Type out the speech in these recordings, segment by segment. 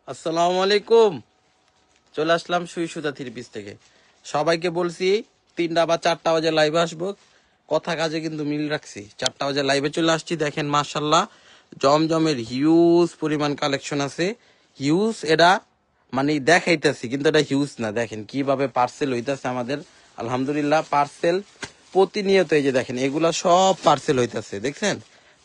আসসালামু আলাইকুম। চলে আসলাম সুই সুতা থ্রি পিস থেকে। সবাইকে বলছি 3টা বা 4টা বাজে লাইভে আসবো, কথা কাজে কিন্তু মিল রাখছি। 4টা বাজে লাইভে চলে আসছি। দেখেন মাশাল্লাহ জমজমের হিউজ পরিমাণ কালেকশন আছে। হিউজ এটা মানে দেখাইতেছি কিন্তু এটা হিউজ না। দেখেন কিভাবে পার্সেল হইতাছে আমাদের। আলহামদুলিল্লাহ পার্সেল প্রতিনিয়ত। এই যে দেখেন এগুলা সব পার্সেল হইতাছে, দেখছেন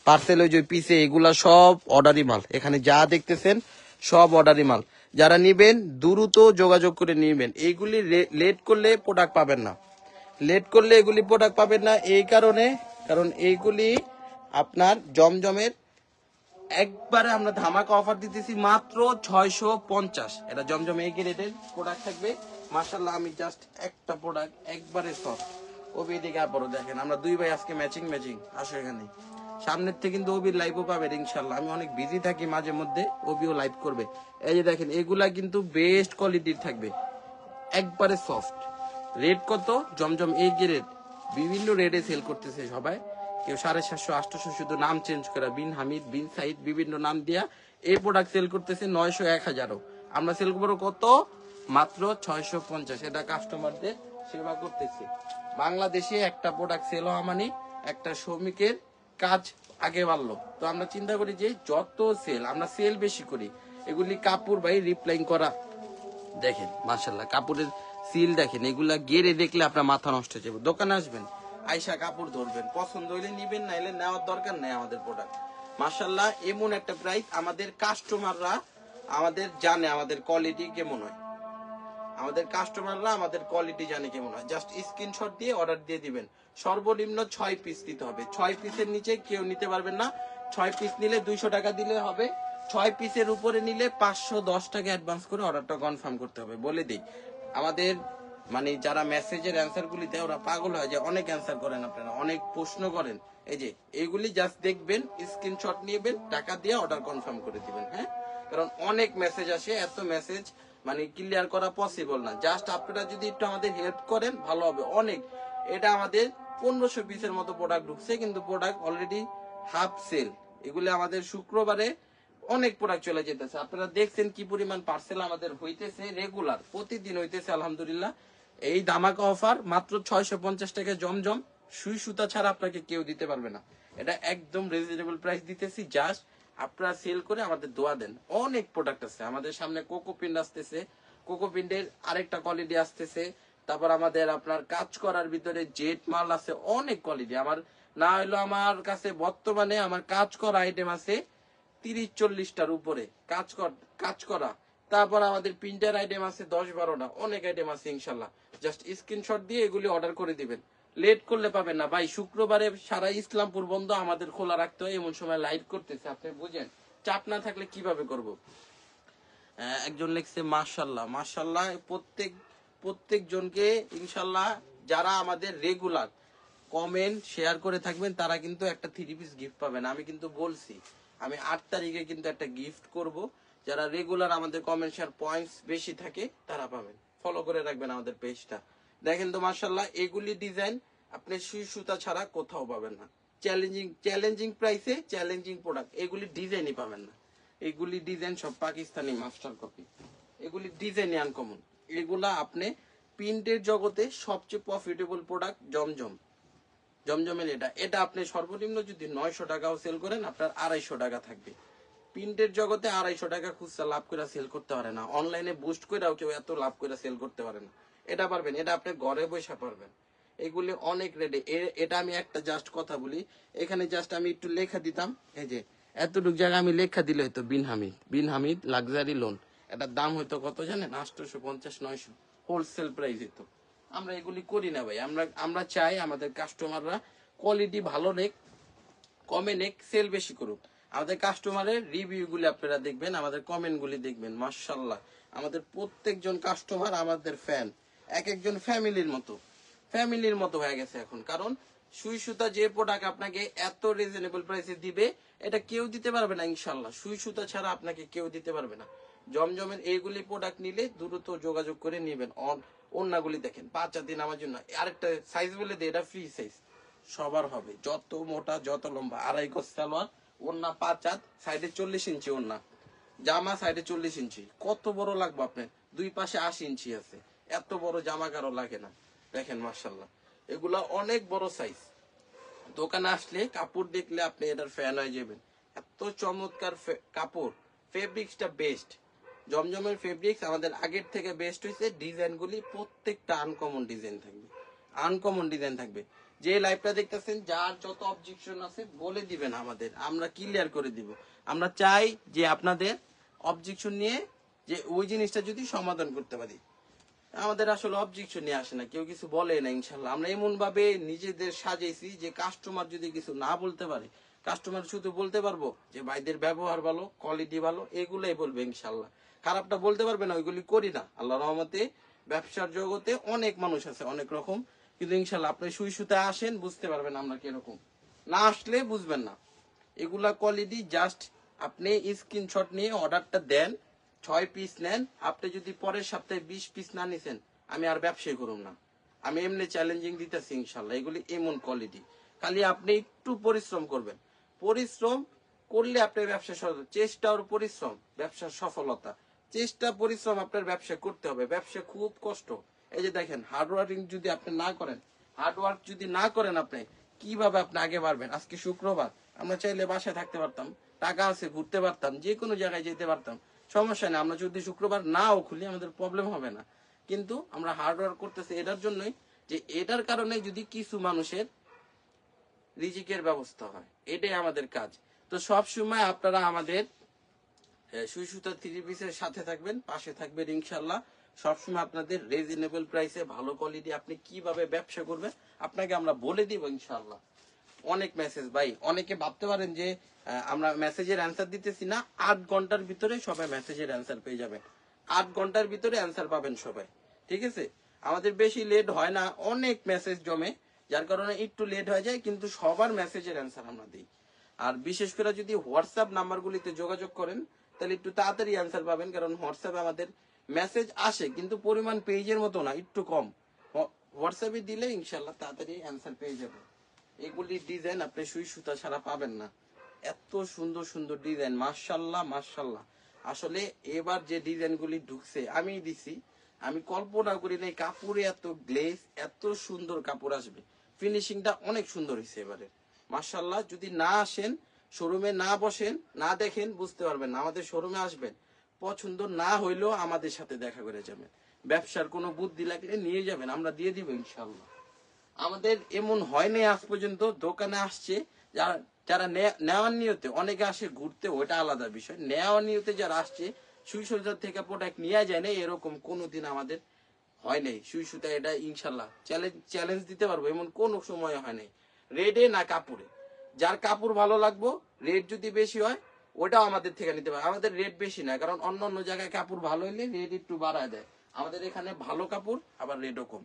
পার্সেল ওই যে পিছে এগুলা সব অর্ডারি মাল। এখানে যা দেখতেছেন সব অর্ডারি মাল। যারা নিবেন দ্রুত যোগাযোগ করে নিবেন। এইগুলি লেট করলে প্রোডাক্ট পাবেন না। লেট করলে এগুলি প্রোডাক্ট পাবেন না এই কারণে, কারণ এইগুলি আপনার জমজমের একবারে আমরা ধামাকা অফার দিতেছি মাত্র 650। এটা জমজম এই গ্রেডের প্রোডাক্ট থাকবে। মাশাআল্লাহ আমি জাস্ট একটা প্রোডাক্ট একবারে সফট। ওবি দিকে আর বড় দেখেন আমরা দুই ভাই আজকে ম্যাচিং আসো এখানে। সামনের থেকে কিন্তু ওবির লাইভও পাবেন ইনশাল্লাহ। আমি অনেক বিজি থাকি মাঝে মধ্যে, ওবিও লাইভ করবে। এই যে দেখেন এগুলা কিন্তু বেস্ট কোয়ালিটির থাকবে, একবারে সফট। রেট কত? জমজম এই গ্রেড বিভিন্ন রেটে সেল করতেছে সবাই। কেউ 750 800, শুধু নাম চেঞ্জ করা, বিন হামিদ বিন সাইদ বিভিন্ন নাম দিয়া এই প্রোডাক্ট সেল করতেছে 900 1000ও। আমরা সেল করবো কত? মাত্র 650। এটা কাস্টমারদের সেবা করতেছে। বাংলাদেশে একটা প্রোডাক্ট সেল হওয়া মানে একটা শ্রমিকের কাজ আগে বাড়লো। তো আমরা চিন্তা করি যে যত সেল, আমরা সেল বেশি করি। এগুলি কাপড় ভাই রিপ্লাইং করা। দেখেন মাশাল্লাহ কাপড়ের সিল দেখেন, এগুলা গেরে দেখলে আপনার মাথা নষ্ট হয়ে যাবে। দোকানে আসবেন, আইসা কাপড় ধরবেন, পছন্দ হইলে নিবেন, নাইলে নেওয়ার দরকার নেই। আমাদের প্রোডাক্ট মাশাল্লাহ এমন একটা প্রাইস, আমাদের কাস্টমাররা আমাদের জানে আমাদের কোয়ালিটি কেমন হয়। আমাদের কাস্টমাররা আমাদের কোয়ালিটি জানে কেমন হয়। জাস্ট স্ক্রিনশট দিয়ে অর্ডার দিয়ে দিবেন। সর্বনিম্ন 6 পিস দিতে হবে। 6 পিসের নিচে কেউ নিতে পারবেন না। 6 পিস নিলে 200 টাকা দিলে হবে। 6 পিসের উপরে নিলে 510 টাকা অ্যাডভান্স করে অর্ডারটা কনফার্ম করতে হবে। বলে দিই আমাদের মানে যারা মেসেজের অ্যান্সার গুলি দেয় ওরা পাগল হয় যে অনেক অ্যান্সার করেন আপনারা, অনেক প্রশ্ন করেন। এই যে এইগুলি জাস্ট দেখবেন, স্ক্রিনশট নিবেন, টাকা দিয়ে অর্ডার কনফার্ম করে দিবেন। হ্যাঁ, কারণ অনেক মেসেজ আসে, এত মেসেজ মানে ক্লিয়ার করা পসিবল না। জাস্ট আপনারা যদি একটু আমাদের হেল্প করেন ভালো হবে অনেক। এটা আমাদের 1500 পিসের মতো প্রোডাক্ট ঢুকছে, কিন্তু প্রোডাক্ট অলরেডি হাফ সেল। এগুলো আমাদের শুক্রবারে অনেক প্রোডাক্ট চলে যেতেছে। আপনারা দেখছেন কি পরিমাণ পার্সেল আমাদের হইতেছে, রেগুলার প্রতিদিন হইতেছে আলহামদুলিল্লাহ। এই ধামাকা অফার মাত্র 650 টাকা জমজম সুই সুতা ছাড়া আপনাকে কেউ দিতে পারবে না। এটা একদম রিজনেবল প্রাইস দিতেছি। জাস্ট আপনারা সেল করে আমাদের দোয়া দেন। অনেক প্রোডাক্ট আছে আমাদের সামনে। কোকোপিন্ড আসতেছে, কোকোপিন্ডের আরেকটা কোয়ালিটি আসতেছে। তারপর আমাদের আপনার কাজ করার ভিতরে জেট মাল আছে, অনেক কোয়ালিটি। আমার না হইলো আমার কাছে বর্তমানে আমার কাজ করা আইটেম আছে 30-40টার উপরে কাজ করা। তারপর আমাদের প্রিন্টার আইটেম আছে 10-12টা, অনেক আইটেম আছে ইনশাল্লাহ। জাস্ট স্ক্রিনশট দিয়ে এগুলি অর্ডার করে দিবেন। লেট করলে পাবেন না ভাই। শুক্রবারে সারা ইসলামপুর বন্ধ, আমাদের খোলা রাখতে হয়। এমন সময় লাইভ করতেছে, আপনি বুঝেন। চাপ না থাকলে কিভাবে করব। একজন লিখছে মাশাল্লাহ মাশাল্লাহ। প্রত্যেক জনকে ইনশাল্লাহ যারা আমাদের রেগুলার কমেন্ট শেয়ার করে থাকবেন তারা কিন্তু একটা 3 পিস গিফট পাবেন। আমি কিন্তু বলছি আমি 8 তারিখে কিন্তু একটা গিফট করব। যারা রেগুলার আমাদের কমেন্ট শেয়ার পয়েন্টস বেশি থাকে তারা পাবেন। ফলো করে রাখবেন আমাদের পেজটা। দেখেন তো মাশাল্লাহ এগুলি ডিজাইন আপনি সুই সুতা ছাড়া কোথাও পাবেন না। চ্যালেঞ্জিং প্রাইসে চ্যালেঞ্জিং প্রোডাক্ট, এগুলি ডিজাইনই পাবেন না। এগুলি ডিজাইন সব পাকিস্তানি মাস্টার কপি। এগুলি ডিজাইনই আনকমন। এগুলা আপনি প্রিন্টের জগতে সবচেয়ে প্রফিটেবল প্রোডাক্ট জমজমের। এটা আপনি সর্বনিম্ন যদি 900 টাকাও সেল করেন আপনার 250 টাকা থাকবে। প্রিন্টের জগতে 250 টাকা খুচরা লাভ করে সেল করতে পারে না। অনলাইনে বুস্ট করেও কেউ এত লাভ করে সেল করতে পারে না। এটা পারবেন, এটা আপনি ঘরে বসে পারবেন। এগুলি অনেক রেডি। এটা আমি একটা জাস্ট কথা বলি, এখানে জাস্ট আমি একটু লেখা দিতাম। এই যে এতটুক জায়গা আমি লেখা দিলে হয়তো বিন হামিদ লাক্সারি লোন। এটার দাম হয়তো কত জানেন? 850-900 হোলসেল প্রাইস হতো। আমরা এগুলি করি না ভাই। আমরা চাই আমাদের কাস্টমাররা কোয়ালিটি ভালো নেক, কমে নেক, সেল বেশি করুক। আমাদের কাস্টমারের রিভিউ গুলি আপনারা দেখবেন, আমাদের কমেন্ট গুলি দেখবেন। মাশাল্লাহ আমাদের প্রত্যেকজন কাস্টমার আমাদের ফ্যান, এক একজন ফ্যামিলির মতো হয়ে গেছে এখন। কারণ সুই সুতা যে প্রোডাক্ট আপনাকে এত রিজনেবল প্রাইসে দিবে এটা কেউ দিতে পারবে না ইনশাল্লাহ। সুই সুতা ছাড়া আপনাকে কেউ দিতে পারবে না। জমজমের এইগুলি প্রোডাক্ট নিলে দ্রুত যোগাযোগ করে নিবেন। ওন্নাগুলি দেখেন 5 হাতি নামার জন্য। আরেকটা সাইজ বলে দিই, এটা ফ্রি সাইজ সবার হবে, যত মোটা যত লম্বা। 2.5 গজ সালোয়ার, ওন্না 5 হাত, সাইডে 40 ইঞ্চি ওন্না। জামা সাইডে 40 ইঞ্চি, কত বড় লাগবে আপনার, দুই পাশে 80 ইঞ্চি আছে, এত বড় জামা কারো লাগে না। দেখেন মাশাল্লাহ, এগুলা অনেক বড় সাইজ। দোকানে আসলে কাপড় দেখলে আপনি এটার ফ্যান হয়ে যাবেন, এত চমৎকার কাপড়। ফেব্রিক্সটা বেস্ট, জমজমের ফেব্রিক্স আমাদের আগের থেকে বেস্ট হয়েছে। ডিজাইন গুলি প্রত্যেকটা আনকমন ডিজাইন থাকবে, আনকমন ডিজাইন থাকবে। যে লাইভটা দেখতেছেন যার যত অবজেকশন আছে বলে দিবেন আমাদের, আমরা ক্লিয়ার করে দিব। আমরা চাই যে আপনাদের অবজেকশন নিয়ে যে ওই জিনিসটা যদি সমাধান করতে পারি। আমাদের আসলে অবজেকশন নিয়ে আসে না, কেউ কিছু বলে না ইনশাল্লাহ। আমরা এমন ভাবে নিজেদের সাজাইছি যে কাস্টমার যদি কিছু না বলতে পারে, কাস্টমার শুধু বলতে পারবো যে ভাইদের ব্যবহার ভালো, কোয়ালিটি ভালো, এগুলাই বলবে ইনশাল্লাহ। খারাপটা বলতে পারবে না, ওইগুলি করি না। আল্লাহ রহমতে ব্যবসার জগতে অনেক মানুষ আছে অনেক রকম, কিন্তু ইনশাল্লাহ আপনি সুই সুতা আসেন বুঝতে পারবেন আমরা কিরকম, না আসলে বুঝবেন না। এগুলা কোয়ালিটি জাস্ট আপনি স্ক্রিনশট নিয়ে অর্ডারটা দেন, 6 পিস নেন। আপনি যদি পরের সপ্তাহে 20 পিস না নিছেন, আমি আর ব্যবসায় করুম না। আমি এমনি চ্যালেঞ্জিং দিতেছি ইনশাল্লাহ। এগুলি এমন কোয়ালিটি, খালি আপনি একটু পরিশ্রম করবেন। পরিশ্রম করলে আপনার ব্যবসা সফল, চেষ্টা আর পরিশ্রম ব্যবসার সফলতা। চেষ্টা পরিশ্রম আপনার ব্যবসা করতে হবে, ব্যবসা খুব কষ্ট। এই যে দেখেন, হার্ডওয়ার্কিং যদি আপনি না করেন, হার্ডওয়ার্ক যদি না করেন আপনি, কিভাবে আপনি আগে বাড়বেন? আজকে শুক্রবার, আমরা চাইলে বাসায় থাকতে পারতাম, টাকা আছে ঘুরতে পারতাম, যে কোনো জায়গায় যেতে পারতাম, সমস্যা নেই। আমরা যদি শুক্রবার নাও খুলি আমাদের প্রবলেম হবে না। কিন্তু আমরা হার্ডওয়ার্ক করতেছি এটার জন্যই, যে এটার কারণে যদি কিছু মানুষের রিজিকের ব্যবস্থা হয়, এটাই আমাদের কাজ। তো সব সময় আপনারা আমাদের সুই সুতা 3 পিসের সাথে থাকবেন, পাশে থাকবেন ইনশাল্লাহ। সবসময় আপনাদের রিজনেবল প্রাইসে ভালো কোয়ালিটি আপনি কিভাবে ব্যবসা করবেন আপনাকে আমরা বলে দিব ইনশাল্লাহ। অনেক মেসেজ ভাই, অনেকে ভাবতে পারেন যে আমরা মেসেজের অ্যান্সার দিতেছি না। 8 ঘন্টার ভিতরে সবাই মেসেজের অ্যান্সার পেয়ে যাবেন, 8 ঘন্টার ভিতরে অ্যান্সার পাবেন সবাই, ঠিক আছে? আমাদের বেশি লেট হয় না, অনেক মেসেজ জমে, যার কারণে একটু লেট হয়ে যায়, কিন্তু সবার মেসেজের অ্যান্সার আমরা দিই। আর বিশেষ করে যদি হোয়াটসঅ্যাপ নাম্বারগুলিতে যোগাযোগ করেন তাহলে একটু তাড়াতাড়ি অ্যান্সার পাবেন, কারণ হোয়াটসঅ্যাপে আমাদের মেসেজ আসে কিন্তু পরিমাণ পেজের মতো না, একটু কম। হোয়াটসঅ্যাপে দিলে ইনশাল্লাহ তাড়াতাড়ি অ্যান্সার পেয়ে যাবেন। এগুলি ডিজাইন আপনি সুই সুতা ছাড়া পাবেন না, এত সুন্দর সুন্দর ডিজাইন, মাশাল্লাহ মাশাল্লাহ। আসলে এবার যে ডিজাইন গুলি ঢুকছে আমি দিছি, আমি কল্পনা করি নাই কাপড়ে এত গ্লেজ, এত সুন্দর কাপড় আসবে। ফিনিশিংটা অনেক সুন্দর হয়েছে এবারে মাশাল্লাহ। যদি না আসেন, শোরুমে না বসেন, না দেখেন বুঝতে পারবেন না। আমাদের শোরুমে আসবেন, পছন্দ না হইলেও আমাদের সাথে দেখা করে যাবেন। ব্যবসার কোনো বুদ্ধি লাগলে নিয়ে যাবেন, আমরা দিয়ে দিব ইনশাল্লাহ। আমাদের এমন হয় নাই আজ পর্যন্ত দোকানে আসছে যারা যারা নেওয়ার নিয়তে, অনেকে আসে ঘুরতে, ওটা আলাদা বিষয়। নেওয়ার নিয়তে যারা আসছে, সুই সুতার থেকে প্রোডাক্ট নিয়ে যায় না, এরকম কোনোদিন আমাদের হয় নাই। সুই সুতা এটা ইনশাল্লাহ চ্যালেঞ্জ দিতে পারবো, এমন কোনো সময় হয় নাই। রেডে না কাপড়ে, যার কাপড় ভালো লাগবো, রেট যদি বেশি হয় ওটাও আমাদের থেকে নিতে পারে। আমাদের রেট বেশি না, কারণ অন্য অন্য জায়গায় কাপড় ভালো হইলে রেট একটু বাড়ায় দেয়। আমাদের এখানে ভালো কাপড় আবার রেটও কম,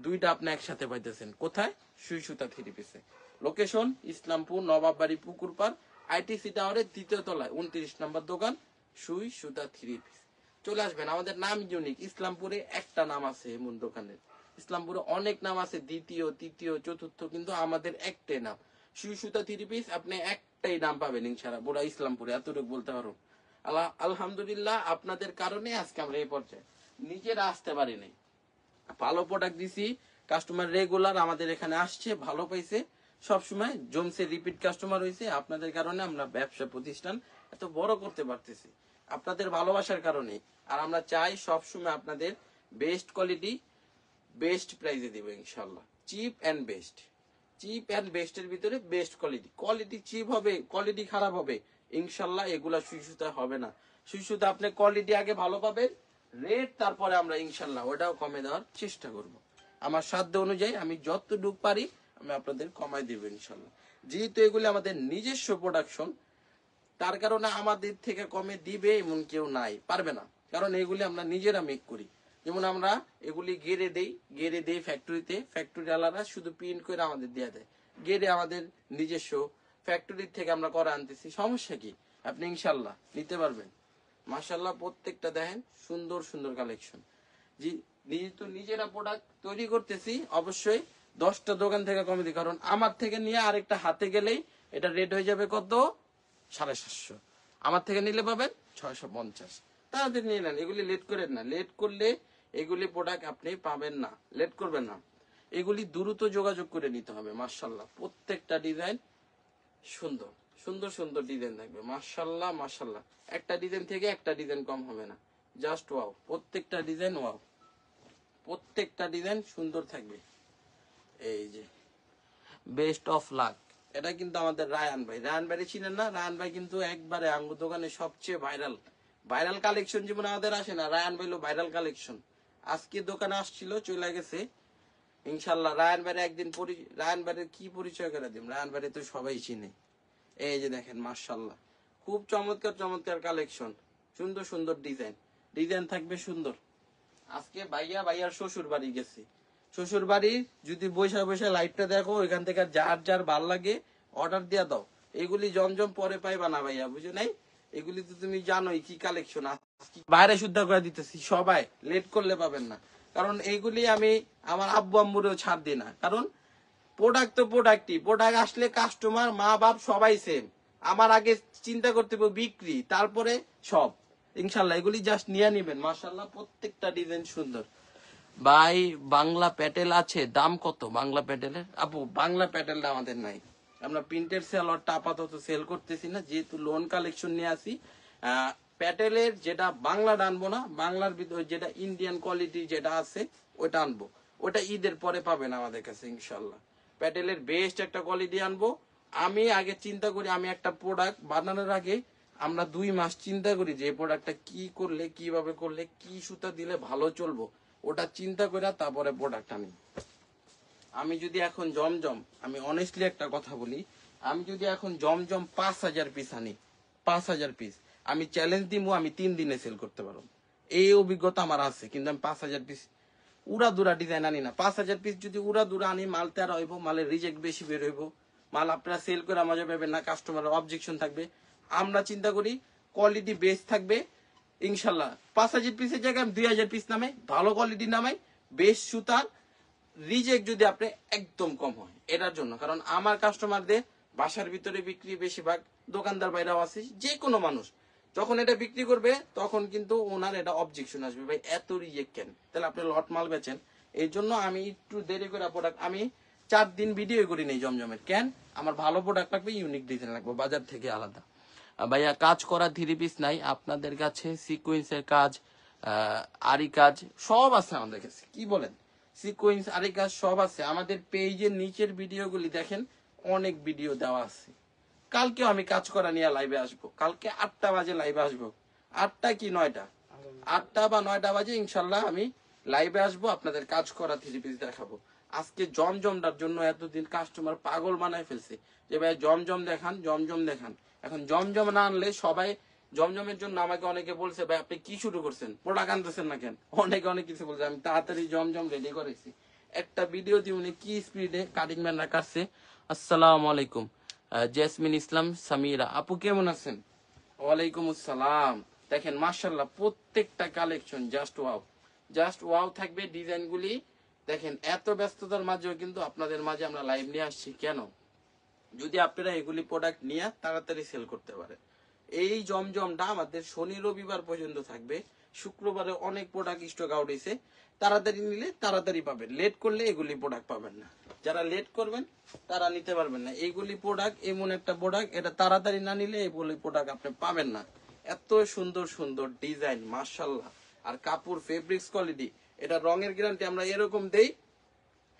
দুইটা আপনি একসাথে পাইতেছেন। কোথায়? সুই সুতা 3 পিসে। লোকেশন ইসলামপুর নবাববাড়ি পুকুর পার, আইটিসি টাওয়ারের 3য় তলায় 29 নম্বর দোকান, সুই সুতা 3 পিস। চলে আসবেন, আমাদের নাম ইউনিক। ইসলামপুরে একটা নাম আছে এমন দোকানের, ইসলামপুরে অনেক নাম আছে, দ্বিতীয় তৃতীয় চতুর্থ, কিন্তু আমাদের একটাই নাম সুই সুতা 3 পিস। আপনি একটাই নাম পাবেন ইনশাআল্লাহ পুরা ইসলামপুরে, এতটুকু বলতে পারো। আলহামদুলিল্লাহ আপনাদের কারণে আজকে আমরা এই পর্যায়ে, নিজেরা আসতে পারি নাই। ভালো প্রোডাক্ট দিছি, কাস্টমার রেগুলার আমাদের এখানে আসছে, ভালো পাইছে, সবসময় জমছে, রিপিট কাস্টমার হয়েছে। আপনাদের কারণে আমরা ব্যবসা প্রতিষ্ঠান এত বড় করতে পারতেছি, আপনাদের ভালোবাসার কারণে। আর আমরা চাই সবসময় আপনাদের বেস্ট কোয়ালিটি বেস্ট প্রাইসে দিব ইনশাল্লাহ। Cheap and best, cheap and বেস্টের ভিতরে বেস্ট কোয়ালিটি। কোয়ালিটি চিপ হবে, কোয়ালিটি খারাপ হবে ইনশাল্লাহ, এগুলা সুই সুতা হবে না। সুই সুতা আপনি কোয়ালিটি আগে ভালো পাবেন, রেট তারপরে আমরা ইনশাল্লাহ ওটাও কমে দেওয়ার চেষ্টা করব। আমার সাধ্য অনুযায়ী আমি যতটুকু পারি আমি আপনাদের কমাই দিব ইনশাল্লাহ। যেহেতু এগুলি আমাদের নিজস্ব প্রোডাকশন, তার কারণে আমাদের থেকে কমে দিবে এমন কেউ নাই, পারবে না, কারণ এগুলি আমরা নিজেরা মেক করি। যেমন আমরা এগুলি গেড়ে দেই ফ্যাক্টরিতে, ফ্যাক্টরি আলাদা শুধু প্রিন্ট করে আমাদের দেওয়া দেয়। গেড়ে আমাদের নিজস্ব ফ্যাক্টরির থেকে আমরা করে আনতেছি, সমস্যা কি? আপনি ইনশাল্লাহ নিতে পারবেন। মাশাল্লাহ প্রত্যেকটা দেখেন সুন্দর সুন্দর কালেকশন। যেহেতু নিজেরা প্রোডাক্ট তৈরি করতেছি, অবশ্যই 10টা দোকান থেকে কমে দিই, কারণ আমার থেকে নিয়ে আরেকটা হাতে গেলেই এটা রেট হয়ে যাবে কত? 750। আমার থেকে নিলে পাবেন 650। তাড়াতাড়ি নিয়ে নেন, এগুলি লেট করেন না। লেট করলে এগুলি প্রোডাক্ট আপনি পাবেন না, লেট করবেন না। এগুলি দ্রুত যোগাযোগ করে নিতে হবে। মাশাআল্লাহ প্রত্যেকটা ডিজাইন সুন্দর সুন্দর সুন্দর ডিজাইন থাকবে। মাশাআল্লাহ মাশাআল্লাহ, একটা ডিজাইন থেকে একটা ডিজাইন কম হবে না। জাস্ট ওয়াও, প্রত্যেকটা ডিজাইন ওয়াও, প্রত্যেকটা ডিজাইন সুন্দর থাকবে। এই যে বেস্ট অফ লাক, এটা কিন্তু আমাদের রায়ান ভাই। রায়ান ভাই চিনেন না? রায়ান ভাই কিন্তু একবারে আঙ্গুর দোকানে সবচেয়ে ভাইরাল ভাইরাল কালেকশন যেমন আমাদের আসে না, রায়ান ভাই ভাইরাল কালেকশন। আজকে দোকানে আসছিল, চলে গেছে ইনশাল্লাহ। রায়ান ভাই একদিন রায়ান ভাইয়ের কি পরিচয় করে দিম, রায়ান ভাই তো সবাই চিনে। এই যে দেখেন মাশাআল্লাহ, খুব চমৎকার চমৎকার কালেকশন, সুন্দর সুন্দর ডিজাইন, ডিজাইন থাকবে সুন্দর। আজকে ভাইয়ার শ্বশুর বাড়ি গেছি, শ্বশুর বাড়ি যদি বৈশা বৈশা লাইভটা দেখো, ওইখান থেকে যার যার ভাল লাগে অর্ডার দিয়া দাও। এগুলি জমজম পরে পাইবা না ভাইয়া, বুঝে নাই? এগুলি তো তুমি জানোই কি কালেকশন। বাইরে শুদ্ধ করে দিতেছি, সবাই লেট করলে পাবেন না। কারণ এইগুলি আমি আমার আব্বু আম্মুরেও ছাড় দিই না, কারণ প্রোডাক্ট তো প্রোডাক্টই, প্রোডাক্ট আসলে কাস্টমার মা বাপ সবাই সেম। আমার আগে চিন্তা করতে হবে বিক্রি, তারপরে সব। ইনশাল্লাহ এগুলি জাস্ট নিয়ে নিবেন। মাশাআল্লাহ প্রত্যেকটা ডিজাইন সুন্দর। ভাই বাংলা প্যাটেল আছে, দাম কত বাংলা প্যাটেলের? আপু বাংলা প্যাটেলটা আমাদের নাই, আমরা প্রিন্টেড সেলরটা আপাতত সেল করতেছি না, যেহেতু লোন কালেকশন নিয়ে আসি। প্যাটেলের যেটা বাংলা আনবো না, বাংলার ভিতরে যেটা ইন্ডিয়ান কোয়ালিটি যেটা আছে ওটা আনবো, ওটা ঈদের পরে পাবেন আমাদের কাছে ইনশাল্লাহ। প্যাটেলের বেস্ট একটা কোয়ালিটি আনবো। আমি আগে চিন্তা করি, আমি একটা প্রোডাক্ট বানানোর আগে আমরা 2 মাস চিন্তা করি যে এই প্রোডাক্টটা কি করলে, কিভাবে করলে, কি সুতা দিলে ভালো চলবো, ওটা চিন্তা করে তারপরে প্রোডাক্ট আনি। আমি যদি এখন জমজম, আমি অনেস্টলি একটা কথা বলি, আমি যদি এখন জমজম 5000 পিস আনি, 5000 পিস, আমি চ্যালেঞ্জ দিব আমি 3 দিনে সেল করতে পারবো। এই অভিজ্ঞতা আমার আছে। কিন্তু আমি 5000 পিস উড়া দুরা ডিজাইন আনি না। 5000 পিস যদি উড়া দুরা আনি, মাল তেরা হইব, মালের রিজেক্ট বেশি বের হইব, মাল আপনারা সেল করে মজা পাবেন না, কাস্টমারের অবজেকশন থাকবে। আমরা চিন্তা করি কোয়ালিটি বেস থাকবে ইনশাল্লাহ। 5000 পিসের জায়গায় 2000 পিস নামে, ভালো কোয়ালিটি নামাই, বেশ সুতার, রিজেক্ট যদি আপনি একদম কম হয়, এটার জন্য। কারণ আমার কাস্টমারদের বাসার ভিতরে বিক্রি, বেশিরভাগ দোকানদার বাইরেও আছে, যে কোনো মানুষ যখন এটা বিক্রি করবে তখন কিন্তু ওনার এটা অবজেকশন আসবে, ভাই এত রিজেক্ট কেন, তাহলে আপনি লট মাল বেচেন। এই জন্য আমি একটু দেরি করে প্রোডাক্ট, আমি 4 দিন ভিডিও করি নেই জমজমের। কেন? আমার ভালো প্রোডাক্ট লাগবে, ইউনিক ডিজাইন লাগবে, বাজার থেকে আলাদা। ভাইয়া কাজ করা 3 পিস নাই আপনাদের কাছে? সিকোয়েন্সের কাজ, আরি কাজ সব আছে আমাদের কাছে। কি বলেন? সিকোয়েন্স, আরি কাজ সব আছে আমাদের পেজের নিচের ভিডিওগুলি দেখেন, অনেক ভিডিও দেওয়া আছে। কালকেও আমি কাজ করা নিয়ে লাইভে আসবো, কালকে 8টা বাজে লাইভে আসবো। 8টা কি 9টা, 8টা বা 9টা বাজে ইনশাল্লাহ আমি লাইভে আসবো, আপনাদের কাজ করা 3 পিস দেখাবো। আজকে জমজমটার জন্য এতদিন কাস্টমার পাগল বানায় ফেলছে যে ভাই জমজম দেখান, জমজম দেখান। এখন জমজম না আনলে সবাই, জমজমের জন্য আমাকে অনেকে বলছে ভাই আপনি কি শুরু করছেন, প্রোডাক্ট আনতেছেন না কেন, অনেকে অনেক কিছু বলছে। আমি তাড়াতাড়ি জমজম রেডি করেছি। একটা ভিডিও দিয়ে উনি কি স্পিডে কাটিং ম্যানরা কাটছে। আসসালামু আলাইকুম, জেসমিন ইসলাম সামিরা আপু কেমন আছেন? ওয়ালাইকুম আসসালাম। দেখেন মাশাআল্লাহ প্রত্যেকটা collection just wow, just wow থাকবে ডিজাইনগুলি। দেখেন এত ব্যস্ততার মাঝেও কিন্তু আপনাদের মাঝে আমরা লাইভ নিয়ে আসছি। কেন? যদি আপনারা এগুলি প্রোডাক্ট নিয়ে তাড়াতাড়ি সেল করতে পারেন। এই জমজমটা আমাদের শনি রবিবার পর্যন্ত থাকবে, শুক্রবারে অনেক প্রোডাক্ট স্টক আউট হয়েছে। তাড়াতাড়ি নিলে তাড়াতাড়ি পাবেন, লেট করলে এগুলি প্রোডাক্ট পাবেন না। যারা লেট করবেন তারা নিতে পারবেন না। এইগুলি প্রোডাক্ট এমন একটা প্রোডাক্ট, এটা তাড়াতাড়ি না নিলে এগুলি প্রোডাক্ট আপনি পাবেন না। এত সুন্দর সুন্দর ডিজাইন মাশাআল্লাহ, আর কাপড় ফেব্রিক্স কোয়ালিটি, এটা রঙের গ্যারান্টি আমরা এরকম দেই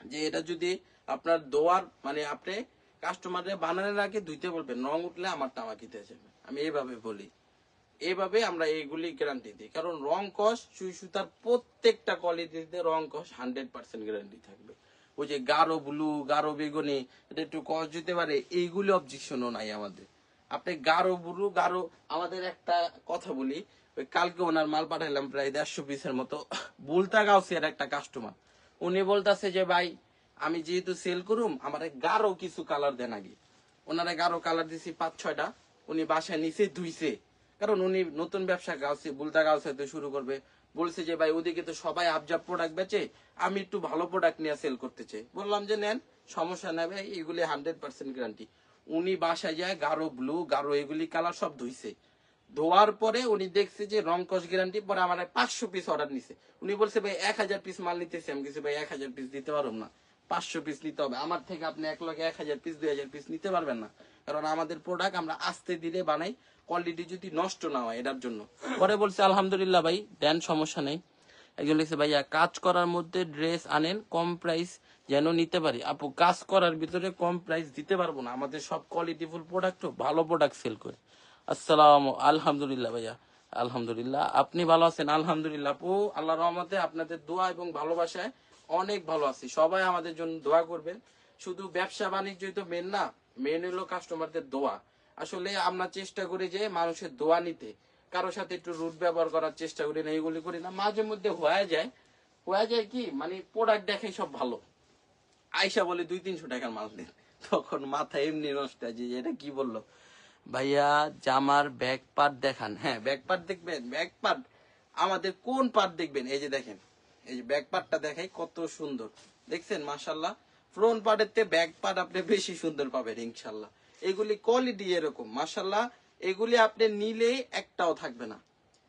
যে এটা যদি আপনার দোয়ার মানে আপনি কাস্টমারের বানানোর আগে ধুইতে বলবেন, রং উঠলে আমারটা আমাকে দিতে যাবে, আমি এইভাবে বলি। এইভাবে আমরা এইগুলি গ্যারান্টি দিই, কারণ রং কস সুই সুতার প্রত্যেকটা কোয়ালিটিতে রং কস 100% গ্যারান্টি থাকবে। ওই যে গাঢ় ব্লু, গাঢ় বেগুনি, এটা একটু কস দিতে পারে, এইগুলি অবজেকশনও নাই আমাদের। আপনি গাঢ় ব্লু, গাঢ়, আমাদের একটা কথা বলি, ওই কালকে ওনার মাল পাঠাইলাম প্রায় 150 পিসের মতো, বুলতা গাউসিয়ার একটা কাস্টমার, উনি বলতেছে যে ভাই আমি যেহেতু সেল করুম আমার গাঢ় কিছু কালার দেন আগে। ওনারা গাঢ় কালার দিছি 5-6টা, উনি বাসায় নিচে ধুইছে, কারণ উনি নতুন ব্যবসা গাউসি বুলতা গাউসিয়াতে শুরু করবে। বলছে যে ভাই ওদিকে তো সবাই আবজাব প্রোডাক্ট বেচে, আমি একটু ভালো প্রোডাক্ট নিয়ে সেল করতে চাই। বললাম যে নেন, সমস্যা নেবে, এগুলি 100% গ্যারান্টি। উনি বাসায় যায় গাঢ় ব্লু, গাঢ় এগুলি কালার সব ধুইছে, ধোয়ার পরে উনি দেখছে যে রং কস গ্যারান্টি, পরে আমার 500 পিস অর্ডার নিছে। উনি বলছে ভাই 1000 পিস মাল নিতেছি। আমি কিছু ভাই 1000 পিস দিতে পারবো না, 500 পিস নিতে হবে। আমার থেকে আপনি 1000 পিস 2000 পিস নিতে পারবেন না, কারণ আমাদের প্রোডাক্ট আমরা আস্তে ধীরে বানাই, কোয়ালিটি যদি নষ্ট না হয় এটার জন্য। পরে বলছে আলহামদুলিল্লাহ ভাই দেন, সমস্যা নেই। একজন লিখছে ভাইয়া কাজ করার মধ্যে ড্রেস আনেন কম প্রাইস যেন নিতে পারি। আপু কাজ করার ভিতরে কম প্রাইস দিতে পারবো না, আমাদের সব কোয়ালিটিফুল প্রোডাক্ট, ভালো প্রোডাক্ট সেল করে। আসসালাম, আলহামদুলিল্লাহ ভাইয়া, আলহামদুলিল্লাহ। আপনি ভালো আছেন? আলহামদুলিল্লাহ আপু, আল্লাহ রহমতে আপনাদের দোয়া এবং ভালোবাসায় অনেক ভালো আছি। সবাই আমাদের জন্য দোয়া করবেন। শুধু ব্যবসা বাণিজ্যই তো মেন না, মেন হলো কাস্টমারদের দোয়া। আসলে আমরা চেষ্টা করি যে মানুষের দোয়া নিতে, কারো সাথে একটু রুট ব্যবহার করার চেষ্টা করি না, এগুলি করি না। মাঝে মধ্যে হয়ে যায় কি, মানে প্রোডাক্ট দেখাই সব ভালো, আয়সা বলে 200-300 টাকার মাল দেন, তখন মাথা এমনি নষ্ট হয় যে এটা কি বললো। ভাইয়া জামার ব্যাক পার্ট দেখান। হ্যাঁ ব্যাক পার্ট দেখবেন, ব্যাক পার্ট আমাদের কোন পার্ট দেখবেন, এই যে দেখেন, এই যে ব্যাক পার্টটা দেখাই কত সুন্দর, দেখছেন মাশাল্লাহ। ফ্রন্ট পার্টের থেকে ব্যাক পার্ট আপনি বেশি সুন্দর পাবেন ইনশাল্লাহ। এগুলি কোয়ালিটি এরকম মাশাল্লাহ, এগুলি আপনি নিলে একটাও থাকবে না।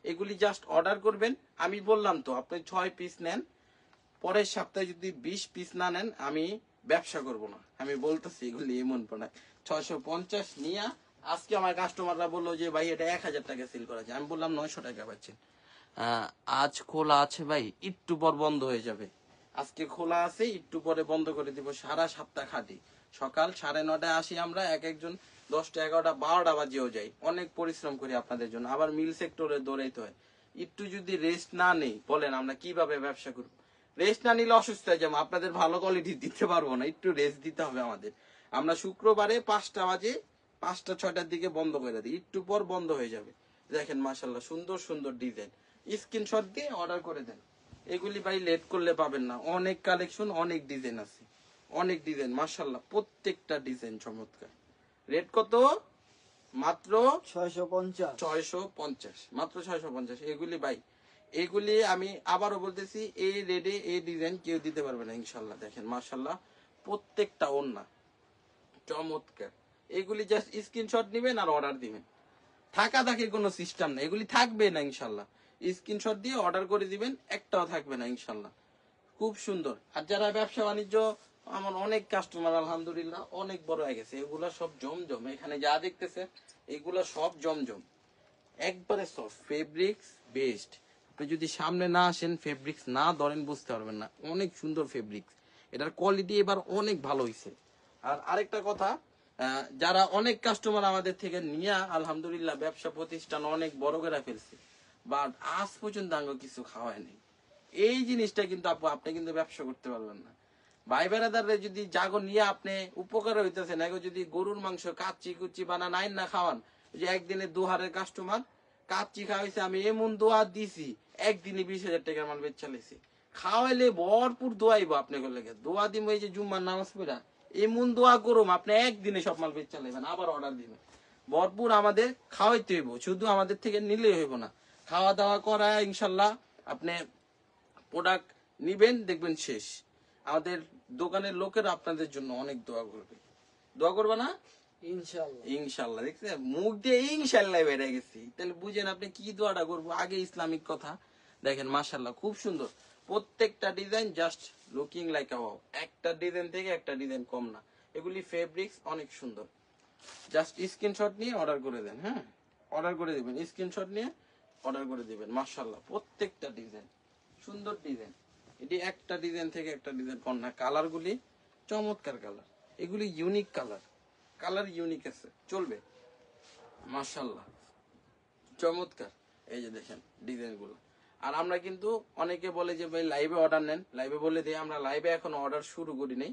এগুলি জাস্ট অর্ডার করবেন। আমি বললাম তো আপনি 6 পিস নেন, পরের সপ্তাহে যদি 20 পিস না নেন আমি ব্যবসা করব না, আমি বলতেছি। এগুলি এমন প্রোডাক্ট 650 নিয়ে আজকে আমার কাস্টমাররা বললো যে ভাই এটা 1000 টাকা সেল করা যায়। আমি বললাম 900 টাকা পাচ্ছেন। আজ খোলা আছে ভাই, একটু পর বন্ধ হয়ে যাবে। আজকে খোলা আছে, একটু পরে বন্ধ করে দিব। সারা সপ্তাহ খাটি, সকাল 9:30টায় আসি আমরা, একজন 10টা 11টা 12টা বাজিয়েও যাই, অনেক পরিশ্রম করি আপনাদের জন্য। আবার মিল সেক্টরে দৌড়াইতে হয়। একটু যদি রেস্ট না নেই বলেন আমরা কিভাবে ব্যবসা করব? রেস্ট না নিলে অসুস্থ হয়ে যাবো, আপনাদের ভালো কোয়ালিটি দিতে পারবো না, একটু রেস্ট দিতে হবে আমাদের। আমরা শুক্রবারে 5টা বাজে 5টা 6টার দিকে বন্ধ করে দিই, একটু পর বন্ধ হয়ে যাবে। দেখেন মাশাল্লাহ সুন্দর সুন্দর ডিজাইন, স্ক্রিনশট দিয়ে অর্ডার করে দেন। এগুলি ভাই লেট করলে পাবেন না, অনেক কালেকশন, অনেক ডিজাইন আছে, অনেক ডিজাইন মাশাল্লাহ, প্রত্যেকটা ডিজাইন চমৎকার। রেট কত? মাত্র 650, মাত্র 650। এগুলি ভাই, এগুলি আমি আবারও বলতেছি, এই রেডে এই ডিজাইন কেউ দিতে পারবে না ইনশাল্লাহ। দেখেন মাশাল্লাহ প্রত্যেকটা ওন্না চমৎকার। এগুলি জাস্ট স্ক্রিনশট নিবেন আর অর্ডার দিবেন, থাকা থাকির কোনো সিস্টেম না, এগুলি থাকবে না ইনশাল্লাহ। স্ক্রিনশট দিয়ে অর্ডার করে দিবেন, একটাও থাকবে না ইনশাল্লাহ। খুব সুন্দর। আর যারা ব্যবসা বাণিজ্য, আমার অনেক কাস্টমার আলহামদুলিল্লাহ অনেক বড় হয়ে গেছে, এগুলা সব জমজম, এখানে যা দেখতেছে এগুলা সব জমজম, একবারে সফট ফেব্রিক্স বেস্ট। আপনি যদি সামনে না আসেন, ফেব্রিক্স না ধরেন বুঝতে পারবেন না, অনেক সুন্দর ফেব্রিক্স, এটার কোয়ালিটি এবার অনেক ভালো হয়েছে। আর আরেকটা কথা, যারা অনেক কাস্টমার আমাদের থেকে নিয়ে আলহামদুলিল্লাহ ব্যবসা প্রতিষ্ঠান অনেক বড় করে ফেলছে, বাট আজ পর্যন্ত আঙ্গ কিছু খাওয়ায় নেই। এই জিনিসটা কিন্তু আপু আপনি কিন্তু ব্যবসা করতে পারবেন না। ভাই বেড়াদারে যদি জাগো নিয়ে আপনি উপকার হইতেছেন, এগো যদি গরুর মাংস কাচ্চি কুচি বানা নাইন না খাওয়ান, যে একদিনে 2 হাজার কাস্টমার কাচ্চি খাওয়াইছে, আমি এমন দোয়া দিছি একদিনে 20,000 টাকার মাল বেচ চালাইছি। খাওয়াইলে ভরপুর দোয়াইব আপনাকে লেগে, দোয়া দিব এই যে জুম্মার নামাজ পড়া, এমন দোয়া করুম আপনি একদিনে সব মাল বেচ চালাইবেন, আবার অর্ডার দিবেন। ভরপুর আমাদের খাওয়াইতে হইব, শুধু আমাদের থেকে নিলে হইব না, খাওয়া দাওয়া করা ইনশাল্লাহ। আপনি প্রোডাক্ট নিবেন দেখবেন শেষ, আমাদের দোকানের লোকেরা আপনাদের জন্য অনেক দোয়া করবে। দোয়া করবে না ইনশাল্লাহ? ইনশাল্লাহ। দেখছেন মুখ দিয়ে ইনশাল্লাহ বেড়ে গেছি, তাহলে বুঝেন আপনি কি দোয়াটা করবো। আগে ইসলামিক কথা দেখেন মাশাল্লাহ খুব সুন্দর প্রত্যেকটা ডিজাইন, জাস্ট লুকিং লাইক আ ওয়াও। একটা ডিজাইন থেকে একটা ডিজাইন কম না, এগুলি ফেব্রিক্স অনেক সুন্দর। জাস্ট স্ক্রিনশট নিয়ে অর্ডার করে দেন। হ্যাঁ অর্ডার করে দিবেন, স্ক্রিনশট নিয়ে অর্ডার করে দিবেন। মাশাল্লাহ প্রত্যেকটা ডিজাইন সুন্দর ডিজাইন, এটি একটা ডিজাইন থেকে একটা ডিজাইন কম না। কালার গুলি চমৎকার কালার, এগুলি ইউনিক কালার, কালার ইউনিক আছে, চলবে মাশাল্লাহ চমৎকার। এই যে দেখেন ডিজাইন গুলো। আর আমরা কিন্তু অনেকে বলে যে ভাই লাইভে অর্ডার নেন, লাইভে বলে দিই আমরা লাইভে এখন অর্ডার শুরু করি নাই,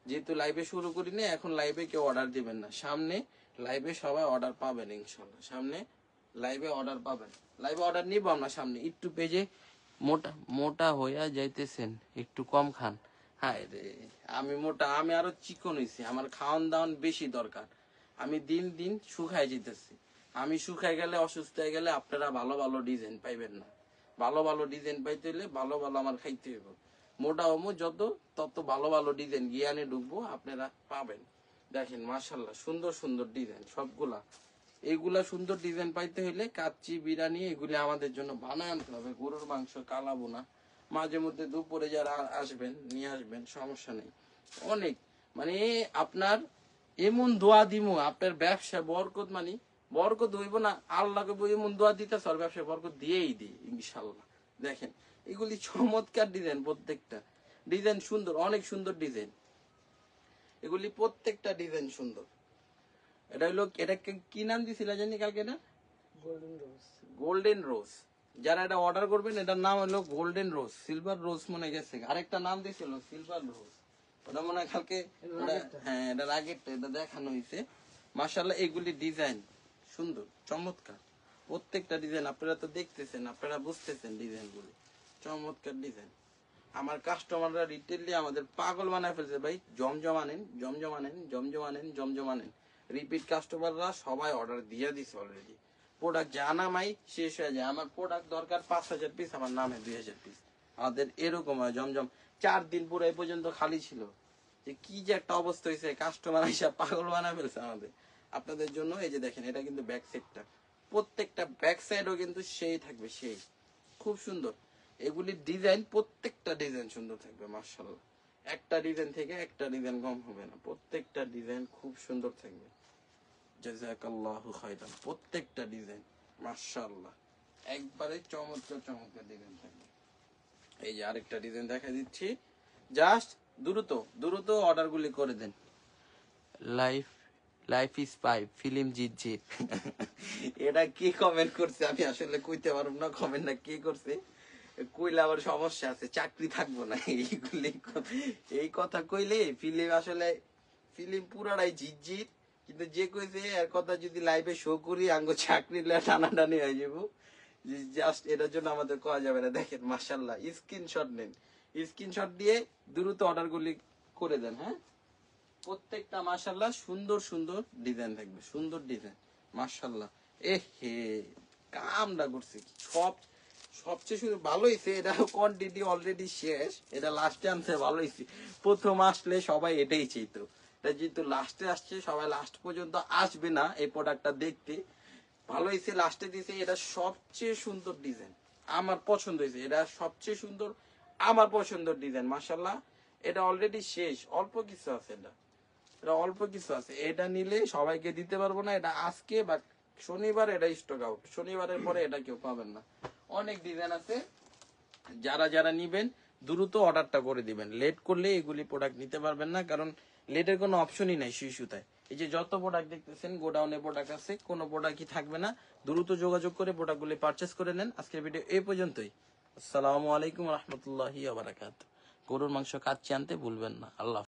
যেহেতু লাইভে শুরু করি নাই এখন লাইভে কেউ অর্ডার দিবেন না, সামনে লাইভে সবাই অর্ডার পাবেন ইনশাল্লাহ, সামনে লাইভে অর্ডার পাবেন। লাইভে অর্ডার নিব আমরা সামনে। একটু পেজে মোটা মোটা হইয়া যাইতেছেন, একটু কম খান। হায় রে, আমি মোটা, আমি আরো চিকন হইছি, আমার খাওয়ান দাওয়ান বেশি দরকার, আমি দিন দিন শুকাই যেতেছি। আমি শুকাই গেলে অসুস্থ হয়ে গেলে আপনারা ভালো ভালো ডিজাইন পাইবেন না, ভালো ভালো ডিজাইন পাইতে হলে ভালো ভালো আমার খাইতে হইব। মোটা হমো যত তত ভালো ভালো ডিজাইন জ্ঞানে ঢুকবো আপনারা পাবেন। দেখেন মাশাল্লাহ সুন্দর সুন্দর ডিজাইন সবগুলা, এগুলা সুন্দর ডিজাইন পাইতে হলে কাচ্চি বিরিয়ানি এগুলি আমাদের জন্য বানায় আনতে হবে। গরুর মাংস কালাবো না, মাঝে মধ্যে দুপুরে যারা আসবেন নিয়ে আসবেন, সমস্যা নেই। অনেক মানে আপনার এমন দোয়া দিমু আপনার ব্যবসা বরকত, মানে বরকত হইব না, আল্লাহকে এমন দোয়া দিতেছে আর ব্যবসায় বরকত দিয়েই দিই ইনশাল্লাহ। দেখেন এগুলি চমৎকার ডিজাইন, প্রত্যেকটা ডিজাইন সুন্দর, অনেক সুন্দর ডিজাইন, এগুলি প্রত্যেকটা ডিজাইন সুন্দর। এটা হলো, এটা কি নাম দিছিল জানি কালকে, এটা গোল্ডেন রোজ। গোল্ডেন রোজ। যারা এটা অর্ডার করবেন এটার নাম হলো গোল্ডেন রোজ, সিলভার রোজ মনে গেছে, আরেকটা নাম দিছিল সিলভার রোজ, ওটা মনে হয় কালকে, হ্যাঁ এটার আগেরটা, এটা দেখানো হয়েছে। মাশাআল্লাহ এগুলি ডিজাইন সুন্দর চমৎকার, প্রত্যেকটা ডিজাইন আপনারা তো দেখতেছেন, আপনারা বুঝতেছেন ডিজাইন গুলি চমৎকার ডিজাইন। আমার কাস্টমাররা রিটেললি আমাদের পাগল বানায় ফেলছে, ভাই জমজম আনেন, জমজম আনেন, জমজম আনেন, জমজম আনেন। রিপিট কাস্টমাররা সবাই অর্ডার দিয়ে দিছে অলরেডি। প্রোডাক্ট জানামাই শেষ হয়ে যায়, আমার প্রোডাক্ট দরকার 5,000 পিস, আমার নামে 2,000 পিস। আমাদের এরকম হয় জমজম 4 দিন পুরো এই পর্যন্ত খালি ছিল, যে কি যে একটা অবস্থা হয়েছে, কাস্টমার হিসাব পাগল বানায় ফেলছে আমাদের। আপনাদের জন্য এই যে দেখেন, এটা কিন্তু ব্যাক সাইডটা, প্রত্যেকটা ব্যাক সাইডও কিন্তু সেই থাকবে, সেই খুব সুন্দর। এগুলি ডিজাইন, প্রত্যেকটা ডিজাইন সুন্দর থাকবে মাশাআল্লাহ, একটা ডিজাইন থেকে একটা ডিজাইন কম হবে না, প্রত্যেকটা ডিজাইন খুব সুন্দর থাকবে। জাযাকাল্লাহু খাইরান। প্রত্যেকটা ডিজাইন মাশাআল্লাহ একবারে চমৎকার চমৎকার ডিজাইন থাকবে। এই যে আরেকটা ডিজাইন দেখা দিচ্ছি, জাস্ট দ্রুত দ্রুত অর্ডার গুলি করে দেন। লাইফ লাইফ ইজ পাইপ ফিল্ম জিত। এটা কি কমেন্ট করছে আমি আসলে কইতে পারবো না, কমেন্ট না কে করছে, কইলে আবার সমস্যা আছে, চাকরি থাকবো না। এইগুলি এই কথা কইলে ফিল্ম আসলে ফিল্ম পুরাটাই জিত, কিন্তু যে কইছে এর কথা যদি লাইভে শো করি আঙ্গ চাকরি টানাটানি হয়ে যাবো। জাস্ট এটার জন্য আমাদের করা যাবে না। দেখেন মাশাআল্লাহ স্ক্রিনশট নেন, স্ক্রিনশট দিয়ে দ্রুত অর্ডার গুলি করে দেন। হ্যাঁ প্রত্যেকটা মাশাআল্লাহ সুন্দর সুন্দর ডিজাইন থাকবে, সুন্দর ডিজাইন মাশাআল্লাহ। এ হে কামটা করছে সব, সবচেয়ে শুধু ভালো হয়েছে এটা কোয়ান্টিটি অলরেডি শেষ, এটা লাস্টে আনছে ভালো হয়েছে। প্রথম আসলে সবাই এটাই চাইতো, এটা যেহেতু লাস্টে আসছে সবাই লাস্ট পর্যন্ত আসবে না এই প্রোডাক্টটা দেখতে, ভালো হয়েছে লাস্টে দিয়েছে। এটা সবচেয়ে সুন্দর ডিজাইন, আমার পছন্দ হয়েছে, এটা সবচেয়ে সুন্দর আমার পছন্দের ডিজাইন মাশাআল্লাহ। এটা অলরেডি শেষ, অল্প কিছু আছে, এটা অল্প কিছু আছে, এটা নিলে সবাইকে দিতে পারবো না, এটা আজকে বা শনিবার এটা স্টক আউট, শনিবারের পরে এটা কেউ পাবেন না। অনেক ডিজাইন আছে, যারা যারা নিবেন দ্রুত অর্ডারটা করে দিবেন, লেট করলে এগুলি প্রোডাক্ট নিতে পারবেন না, কারণ লেটের কোনো অপশনই নাই সুই সুতায়। এই যে যত প্রোডাক্ট দেখতেছেন গোডাউনে প্রোডাক্ট আছে, কোনো প্রোডাক্টই থাকবে না, দ্রুত যোগাযোগ করে প্রোডাক্টগুলি পারচেস করে নেন। আজকের ভিডিও এই পর্যন্তই। আসসালামু আলাইকুম রহমতুল্লাহি ওয়া বারাকাতুহু। গরুর মাংস কাচ্চি আনতে ভুলবেন না। আল্লাহ।